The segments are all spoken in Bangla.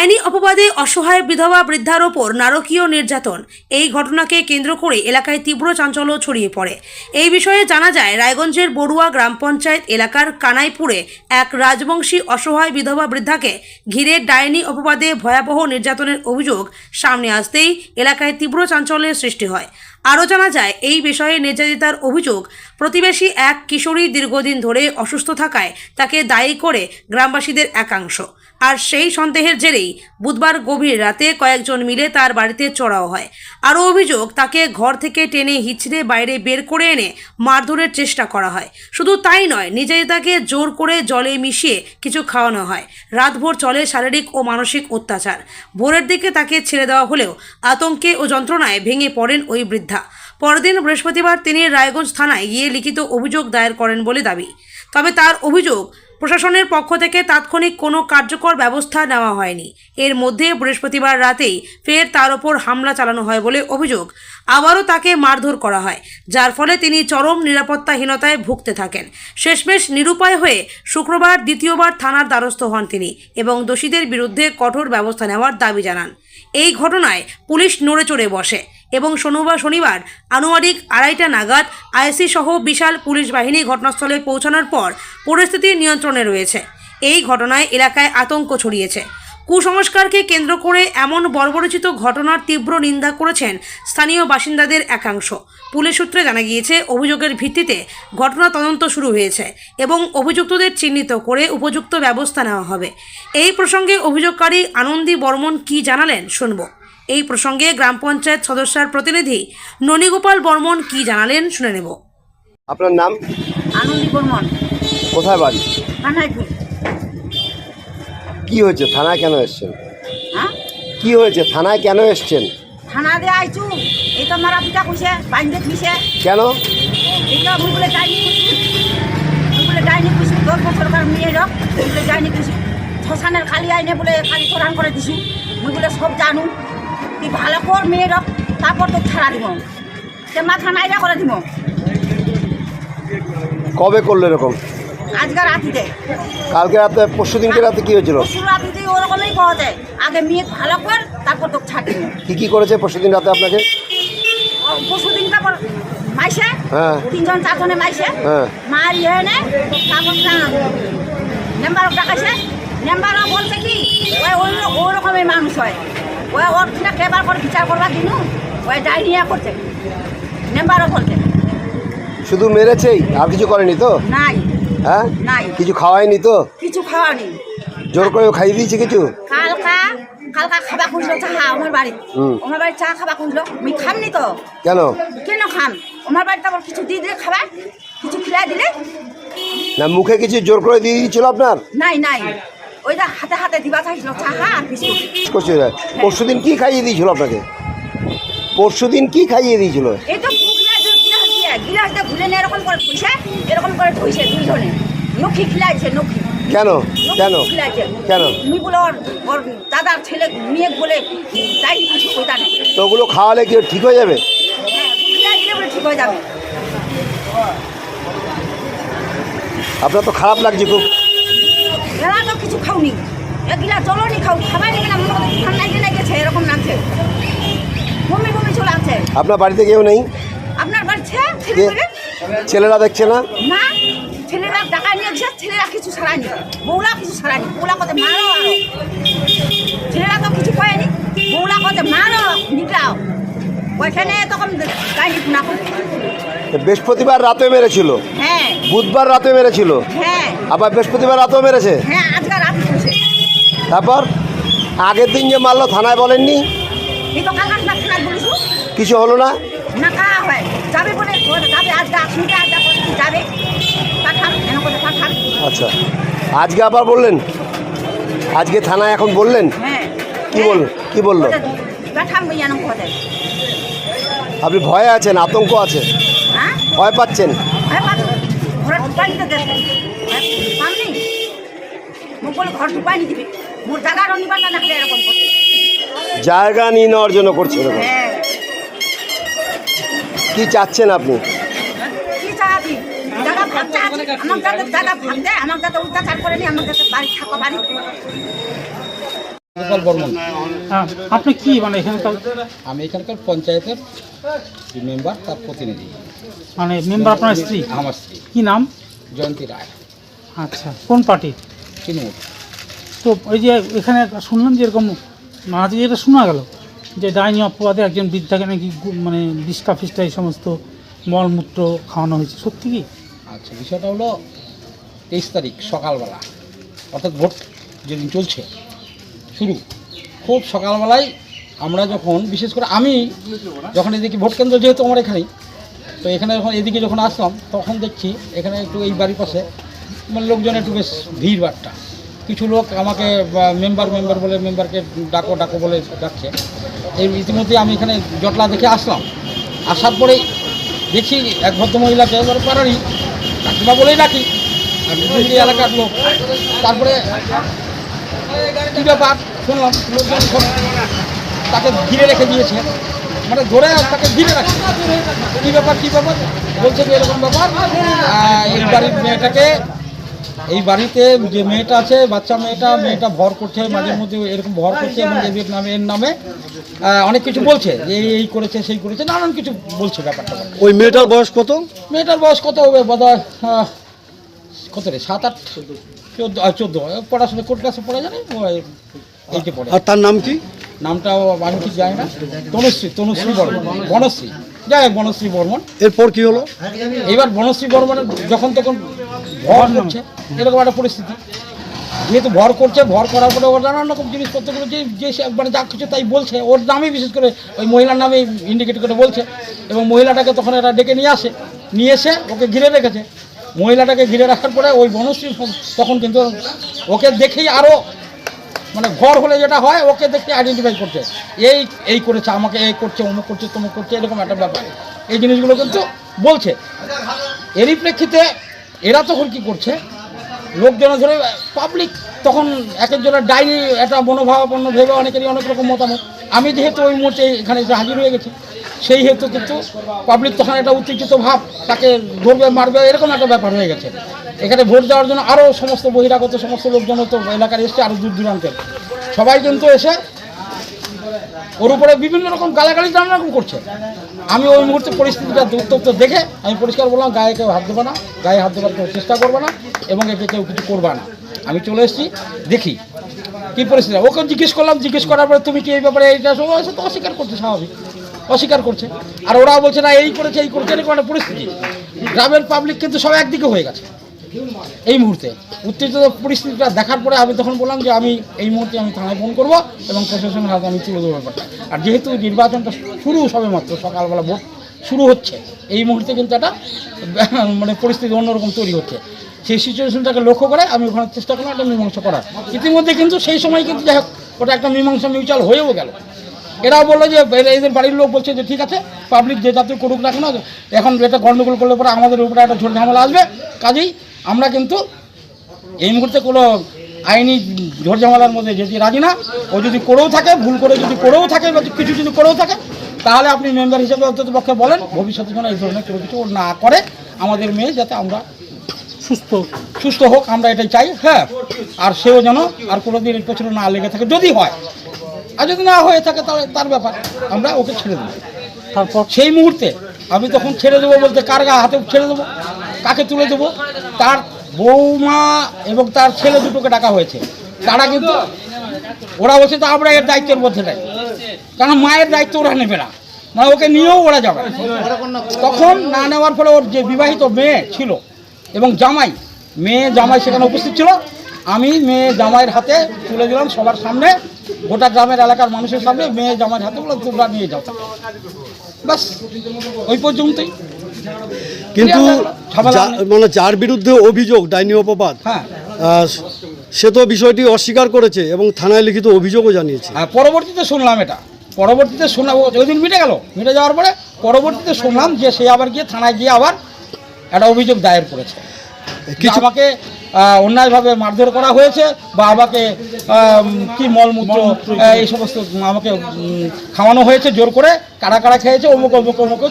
ডাইনি অপবাদে অসহায় বিধবা বৃদ্ধার ওপর নারকীয় নির্যাতন, এই ঘটনাকে কেন্দ্র করে এলাকায় তীব্র চাঞ্চল্য ছড়িয়ে পড়ে। এই বিষয়ে জানা যায়, রায়গঞ্জের বড়ুয়া গ্রাম পঞ্চায়েত এলাকার কানাইপুরে এক রাজবংশী অসহায় বিধবা বৃদ্ধাকে ঘিরে ডাইনি অপবাদে ভয়াবহ নির্যাতনের অভিযোগ সামনে আসতেই এলাকায় তীব্র চাঞ্চল্যের সৃষ্টি হয়। আরও জানা যায়, এই বিষয়ে নির্যাতিতার অভিযোগ, প্রতিবেশী এক কিশোরী দীর্ঘদিন ধরে অসুস্থ থাকায় তাকে দায়ী করে গ্রামবাসীদের একাংশ। আর সেই সন্দেহের জেরেই বুধবার গভীর রাতে কয়েকজন মিলে তার বাড়িতে চড়াও হয়। আরও অভিযোগ, তাকে ঘর থেকে টেনে হিঁচড়ে বাইরে বের করে এনে মারধরের চেষ্টা করা হয়। শুধু তাই নয়, নির্যাতিতাকে জোর করে জলে মিশিয়ে কিছু খাওয়ানো হয়। রাতভর চলে শারীরিক ও মানসিক অত্যাচার। ভোরের দিকে তাকে ছেড়ে দেওয়া হলেও আতঙ্কে ও যন্ত্রণায় ভেঙে পড়েন ওই বৃদ্ধা। পরদিন বৃহস্পতিবার তিনি রায়গঞ্জ থানায় গিয়ে লিখিত অভিযোগ দায়ের করেন বলে দাবি। তবে তার অভিযোগ, প্রশাসনের পক্ষ থেকে তাৎক্ষণিক কোনো কার্যকর ব্যবস্থা নেওয়া হয়নি। এর মধ্যে বৃহস্পতিবার রাতেই ফের তার ওপর হামলা চালানো হয় বলে অভিযোগ। আবারও তাকে মারধর করা হয়, যার ফলে তিনি চরম নিরাপত্তাহীনতায় ভুগতে থাকেন। শেষমেশ নিরুপায় হয়ে শুক্রবার দ্বিতীয়বার থানার দ্বারস্থ হন তিনি এবং দোষীদের বিরুদ্ধে কঠোর ব্যবস্থা নেওয়ার দাবি জানান। এই ঘটনায় পুলিশ নড়ে চড়ে বসে এবং শনিবার আনুমানিক 2:30 নাগাদ আইসি সহ বিশাল পুলিশ বাহিনী ঘটনাস্থলে পৌঁছানোর পর পরিস্থিতি নিয়ন্ত্রণে রয়েছে। এই ঘটনায় এলাকায় আতঙ্ক ছড়িয়েছে। কুসংস্কারকে কেন্দ্র করে এমন বর্বরোচিত ঘটনার তীব্র নিন্দা করেছেন স্থানীয় বাসিন্দাদের একাংশ। পুলিশ সূত্রে জানা গিয়েছে, অভিযোগের ভিত্তিতে ঘটনা তদন্ত শুরু হয়েছে এবং অভিযুক্তদের চিহ্নিত করে উপযুক্ত ব্যবস্থা নেওয়া হবে। এই প্রসঙ্গে অভিযোগকারী আনন্দী বর্মন কী জানালেন শুনব। এই প্রসঙ্গে গ্রাম পঞ্চায়েত সদস্যার প্রতিনিধি ননীগোপাল বর্মন কী জানালেন শুনে নেব। আপনার নাম? আনন্দী বর্মন। কোথায় বাড়ি? কানাইপুর। কি হয়েছে, থানায় কেন এসছেন? হ্যাঁ, কি হয়েছে, থানায় কেন এসছেন? থানা দিয়ে আইছু, এই তো মারা পিটা কইছে, বাইন্দে দিছে। কেন? এই তো মুই বলে ডাইনি কইছি 10 বছরকার মেয়ে রক, বলে ডাইনি কইছি। শ্মশানের খালি আইনে বলে খালি চোরান করে দিছু। মুই বলে সব জানু, তুই ভালো কর মেয়ে রক, তারপর তো ছাড়া দিব, সে মাথা নাইরা করে দিব। কবে করলো এরকম? আজকে রাতিতে। কালকে রাতে? পরশু দিনকে রাতে কি হয়েছিল? পরশু রাতিতে ওরকমই পাওয়া যায়, আগে মেয়ে ভালো কর তারপর তো ছাড় দিব। কি করেছে পরশু দিন রাতে আপনাকে? পরশু দিন তারপর মাইছে, হ্যাঁ 3জন 4জনে মাইছে, হ্যাঁ মার ইয়ে নে তারপর নেম্বারও ডাকাইছে। নেম্বারও বলছে কি ওই রকমের মানুষ হয়, ওর কিনা কেবার করে বিচার করবার দিনু ওই ডাইনিয়া করছে। নেম্বারও বলছে শুধু মেরেছেই, আর কিছু করেনি তো? নাই। হ্যাঁ, নাই, কিছু খাওয়ায়নি তো? কিছু খাওয়ানি। জোর করে খাইয়ে দিয়েছে কিছু? কালকা খাবা খুঁজলো চা আমার বাড়ি, আমার বাড়ি চা খাবা খুঁজলো, আমি খামনি তো। কেন খাম? আমার বাড়িতে আবার কিছু দিয়ে দিলে খাবার, কিছু খিলাই দিলে না, মুখে কিছু জোর করে দিয়ে দিয়েছিল আপনার? নাই, ওইটা হাতে হাতে দিবা চাইছিল চা আর বিস্কুট। পরশু দিন কি খাইয়ে দিয়েছিল আপনাকে? পরশু দিন কি খাইয়ে দিয়েছিল? এই তো গিলাস ঘুরে নিয়ে এরকম করে ধুইছে, এরকম করে ধুইছে 2জনে, নখি খিলাইছে। নখি কেন? কেন? খিলাইছে কেন? তুমি বলে ওর দাদার ছেলে মেয়ে বলে তাই কিছু কইতা নেই। তো ওগুলো খাওয়ালে কি ঠিক হয়ে যাবে? হ্যাঁ, খিলাই দিলে বলে ঠিক হয়ে যাবে। আপনার তো খারাপ লাগছে খুব। এরা তো কিছু খাওনি, এক গিলাস জলও নি খাও, খাবাই নেবে না, মনে হয় ঠান্ডায় গেছে এরকম লাগছে, বমি চলে আসছে। আপনার বাড়িতে কেউ নেই? আপনার বাড়ি ছেলেরা দেখছে না? না, ছেলেরা টাকা নিয়ে গেছে, ছেলেরা কিছু ছাড়ায়নি, বউলা কিছু ছাড়ায়নি। বউলা কথা মারো, আরো ছেলেরা তো কিছু কয়নি, বউলা কথা মারো নিটাও। ওইখানে তখন গাড়ি না করে বৃহস্পতিবার রাতে মেরেছিল, হ্যাঁ বুধবার রাতে মেরেছিল, হ্যাঁ আবার বৃহস্পতিবার রাতেও মেরেছে। হ্যাঁ, আজকে রাতে করছে। তারপর আগের দিন যে মারলো থানায় বলেননি? এই তো কালকে থানায় বলিস কিছু হলো না? না খাওয়া হয়, যাবে বলে যাবে, আজকে শুনতে আজকে যাবে পাঠান, এনে করে পাঠান। আচ্ছা, আজকে আবার বললেন? আজকে থানায় এখন বললেন? হ্যাঁ। কি বললো? পাঠান বই এনে করে। আপনি ভয়ে আছেন, আতঙ্ক আছে? হ্যাঁ, ভয় পাচ্ছেন? ঘরে ঢুকাই দিতে পারনি, মুখ বলে ঘর ঢুকাই নি দিবে, মোর জায়গার নিবার না দেখলে এরকম করছে। জায়গা নিয়ে নেওয়ার জন্য করছে এরকম? হ্যাঁ। কি চাচ্ছেন আপনি? কি চাচ্ছি? জায়গা ভাগ চাচ্ছি, আমার যাতে জায়গা ভাগ দেয়, আমার যাতে অত্যাচার করে নি, আমার যাতে বাড়ি থাকা বাড়ি গোপাল বর্মন। হ্যাঁ, আপনি কি মানে এখানকার আমি এখানকার পঞ্চায়েতের যে মেম্বার তার প্রতিনিধি। মানে মেম্বার আপনার স্ত্রী? আমার স্ত্রী কি নাম? জয়ন্তী রায়, আচ্ছা, কোন পার্টির? তৃণমূল। তো এই যে এখানে শুনলাম যে এরকম মাঝে যেটা শোনা গেল যে ডাইনি অপবাদে একজন বৃদ্ধাকে নাকি মানে বিষ্ঠা ফিষ্টা এই সমস্ত মলমূত্র খাওয়ানো হয়েছে, সত্যি কি? আচ্ছা, বিষয়টা হলো 23 তারিখ সকালবেলা, অর্থাৎ ভোট যেদিন চলছে শুরু, খুব সকালবেলায় আমরা যখন, বিশেষ করে আমি যখন এদিকে ভোট কেন্দ্র যেহেতু আমার এখানেই, তো এখানে যখন এদিকে যখন আসলাম তখন দেখছি এখানে একটু এই বাড়ির পাশে মানে লোকজন একটু বেশ ভিড়ভাট্টা, কিছু লোক আমাকে মেম্বার বলে মেম্বারকে ডাকো ডাকো বলে ডাকছে। এই ইতিমধ্যে আমি এখানে জটলা দেখে আসলাম, আসার পরেই দেখছি এক ভদ্রমহিলাকে এবার পাড়ারই কাকিমা বলেই ডাকি, আর এই এলাকার লোক। তারপরে কী ব্যাপার শুনলাম লোকজন সব তাকে ঘিরে রেখে দিয়েছে, মানে ধরে তাকে ঘিরে রাখছে। কী ব্যাপার বলছে যে এরকম ব্যাপার, এই বাড়ির মেয়েটাকে, এই বাড়িতে যে মেয়েটা আছে বাচ্চা মেয়েটা ভর করছে, মাঝে মধ্যে এরকম ভর করছে এবং এর নামে অনেক কিছু বলছে যে এই করেছে সেই করেছে, নানান কিছু বলছে ব্যাপারটা। ওই মেয়েটার বয়স কত? মেয়েটার বয়স কত হবে বোধহয় কত রে 7-8 14 পড়াশোনা কোর্ট ক্লাসে পড়ে জানি এইটা পড়ে। আর তার নাম কি? নামটাও আমি ঠিক জানি না। তনুশ্রী বর্মন, বনশ্রী, যাই হোক বনশ্রী বর্মন। এরপর কি হলো? এইবার বনশ্রী বর্মনের যখন তখন ভর করছে, এরকম একটা পরিস্থিতি, যেহেতু ভর করছে, ভর করার পরে ওর নানান রকম জিনিসপত্রগুলো যে মানে যা কিছু তাই বলছে, ওর নামে বিশেষ করে ওই মহিলার নামে ইন্ডিকেট করে বলছে। এবং মহিলাটাকে তখন এরা ডেকে নিয়ে এসে ওকে ঘিরে রেখেছে। মহিলাটাকে ঘিরে রাখার পরে ওই বনশ্রী তখন কিন্তু ওকে দেখেই আরও মানে ঘর হলে যেটা হয়, ওকে দেখতে আইডেন্টিফাই করছে, এই করেছে, আমাকে এই করছে, অমুক করছে, তমুক করছে, এরকম একটা ব্যাপার। এই জিনিসগুলো কিন্তু বলছে। এরই প্রেক্ষিতে এরা তখন কী করছে, লোকজন ধরে পাবলিক তখন এক একজনের ডাইনি একটা মনোভাবাপন্ন ভেবে অনেকেরই অনেক রকম মতামত। আমি যেহেতু ওই মুহূর্তে এখানে এসে হাজির হয়ে গেছি, সেই হেতু কিন্তু পাবলিক তখন একটা উত্তেজিত ভাব, তাকে ধরবে মারবে এরকম একটা ব্যাপার হয়ে গেছে। এখানে ভোট দেওয়ার জন্য আরও সমস্ত বহিরাগত সমস্ত লোকজন তো এলাকার এসছে, আরও দূর দূরান্তের সবাই কিন্তু এসে ওর উপরে বিভিন্ন রকম গালাগালি নানা রকম করছে। আমি ওই মুহূর্তে পরিস্থিতিটা উত্তপ্ত দেখে আমি পরিষ্কার বললাম, গায়ে কেউ হাত দেবে না, গায়ে হাত দেবার কেউ চেষ্টা করবে না এবং একে কেউ কিছু করবে না। আমি চলে এসেছি, দেখি কী পরিস্থিতি। ওকে জিজ্ঞেস করার পরে তুমি কি এই ব্যাপারে এইটা সময় তো অস্বীকার করছে, স্বাভাবিক অস্বীকার করছে। আর ওরাও বলছে না এই করেছে এরকম একটা পরিস্থিতি। গ্রামের পাবলিক কিন্তু সব একদিকে হয়ে গেছে এই মুহূর্তে। উত্তেজিত পরিস্থিতিটা দেখার পরে আমি তখন বললাম যে আমি এই মুহূর্তে আমি থানায় ফোন করবো এবং প্রশাসনের হাতে আমি তুলে দেবো ব্যাপারটা। আর যেহেতু নির্বাচনটা শুরু সবে মাত্র, সকালবেলা ভোট শুরু হচ্ছে, এই মুহূর্তে কিন্তু একটা মানে পরিস্থিতি অন্যরকম তৈরি হচ্ছে। সেই সিচুয়েশনটাকে লক্ষ্য করে আমি ওখানে চেষ্টা করলাম একটা মীমাংসা করার। ইতিমধ্যে কিন্তু সেই সময় কিন্তু যাই হোক ওটা একটা মীমাংসা মিউচুয়াল হয়েও গেল। এরাও বললো যে এদের বাড়ির লোক বলছে যে ঠিক আছে, পাবলিক যে জাতীয় করুক না কেন, এখন এটা গণ্ডগোল করলে পরে আমাদের উপরে একটা ঝোড় ঝামেলা আসবে, কাজেই আমরা কিন্তু এই মুহূর্তে কোনো আইনি ঝোড় ঝামেলার মধ্যে যেতে রাজি না। ও যদি করেও থাকে, ভুল করে যদি করেও থাকে বা কিছু যদি করেও থাকে, তাহলে আপনি মেম্বার হিসেবে অন্তত পক্ষে বলেন ভবিষ্যতে যেন এই ধরনের কোনো কিছু না করে, আমাদের মেয়ে যাতে আমরা সুস্থ হোক, আমরা এটাই চাই। হ্যাঁ, আর সেও যেন আর কোনো দিন এর পেছনে না লেগে থাকে, যদি হয়। আর যদি না হয়ে থাকে তাহলে তার ব্যাপার, আমরা ওকে ছেড়ে দেবো। তারপর সেই মুহূর্তে আমি তখন ছেড়ে দেবো বলতে কার গা হাতে ছেড়ে দেবো, কাকে তুলে দেবো, তার বৌমা এবং তার ছেলে দুটোকে ডাকা হয়েছে। তারা কিন্তু ওরা বলছে তো আমরা এর দায়িত্বের মধ্যে নেই, কারণ মায়ের দায়িত্ব ওরা নেবে না, মানে ওকে নিয়েও ওরা যাবে। তখন না নেওয়ার ফলে ওর যে বিবাহিত মেয়ে ছিল এবং মেয়ে জামাই সেখানে উপস্থিত ছিল, আমি মেয়ে জামাইয়ের হাতে তুলে দিলাম সবার সামনে, গোটা গ্রামের এলাকার মানুষের সামনে মেয়ে জামাইয়ের হাতে বললাম তোমরা নিয়ে যাও, বাস ওই পর্যন্তই। কিন্তু মানে যার বিরুদ্ধে অভিযোগ ডাইনি অপবাদ, হ্যাঁ, সে তো বিষয়টি অস্বীকার করেছে এবং থানায় লিখিত অভিযোগও জানিয়েছে। হ্যাঁ, পরবর্তীতে শুনলাম ওই দিন মিটে যাওয়ার পরে পরবর্তীতে শুনলাম যে সে আবার গিয়ে থানায় গিয়ে আবার একটা অভিযোগ দায়ের করেছে, আমাকে অন্যায়ভাবে মারধর করা হয়েছে বা আমাকে কি মলমূত্র এই সমস্ত আমাকে খাওয়ানো হয়েছে জোর করে, কারা কারা খেয়েছে, অমুক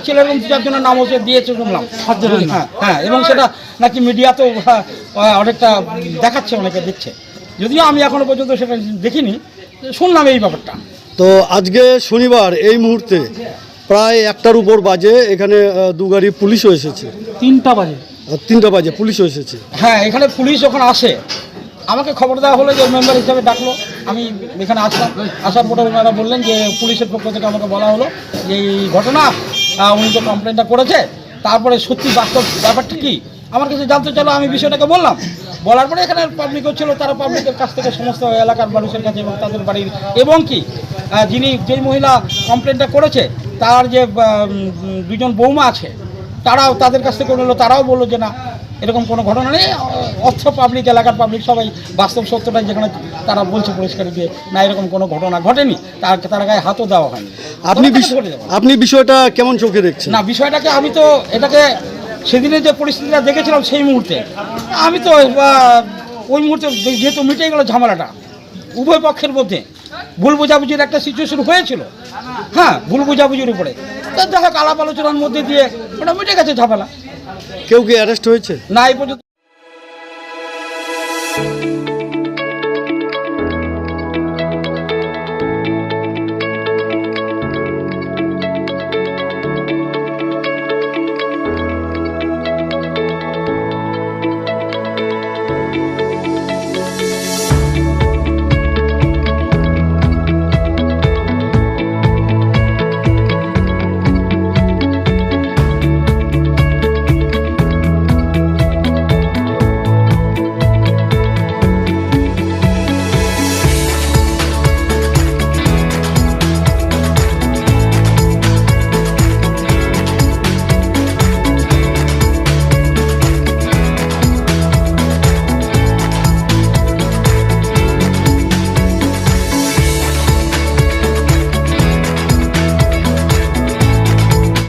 ছেলের দু চারজনের নাম হচ্ছে দিয়েছে শুনলাম। হ্যাঁ, এবং সেটা নাকি মিডিয়াতেও অনেকটা দেখাচ্ছে, অনেকে দিচ্ছে, যদিও আমি এখনো পর্যন্ত সেটা দেখিনি। শুনলাম এই ব্যাপারটা। তো আজকে শনিবার এই মুহূর্তে প্রায় 1টার উপর বাজে, এখানে 2 গাড়ি পুলিশও এসেছে। 3টা বাজে 3টা বাজে পুলিশও এসেছে। হ্যাঁ, এখানে পুলিশ যখন আসে আমাকে খবর দেওয়া হলো যে মেম্বার হিসাবে ডাকলো, আমি এখানে আসলাম। আসার পরে ওনারা বললেন যে পুলিশের পক্ষ থেকে আমাকে বলা হলো যে এই ঘটনা উনি তো কমপ্লেনটা করেছে, তারপরে সত্যি বাস্তব ব্যাপারটা কি আমার কাছে জানতে চাইলো। আমি বিষয়টাকে বললাম, বলার পরে এখানে পাবলিকও ছিল, তারা পাবলিকের কাছ থেকে সমস্ত এলাকার মানুষের কাছে এবং তাদের বাড়ির এবং কি যেই মহিলা কমপ্লেনটা করেছে তার যে 2জন বৌমা আছে তারাও তাদের কাছ থেকে বললো, তারাও বললো যে না এরকম কোনো ঘটনা নেই। অর্থ পাবলিক, এলাকার পাবলিক সবাই বাস্তব সত্যটাই যেখানে তারা বলছে পরিষ্কার যে না এরকম কোনো ঘটনা ঘটেনি, তার গায়ে হাতও দেওয়া হয়নি। আপনি বিষয়টা কেমন চোখে দেখছেন? না, বিষয়টাকে আমি তো এটাকে সেদিনে যে পরিস্থিতিটা দেখেছিলাম সেই মুহূর্তে আমি তো ওই মুহূর্তে যেহেতু মিটে গেল ঝামেলাটা, উভয় পক্ষের মধ্যে ভুল বোঝাবুঝির একটা সিচুয়েশন হয়েছিল। হ্যাঁ, ভুল বোঝাবুঝির উপরে তো দেখা আলাপ আলোচনার মধ্যে দিয়ে ওটা মিটে গেছে ঝামেলা। কেউ কি অ্যারেস্ট হয়েছে? না এই পর্যন্ত।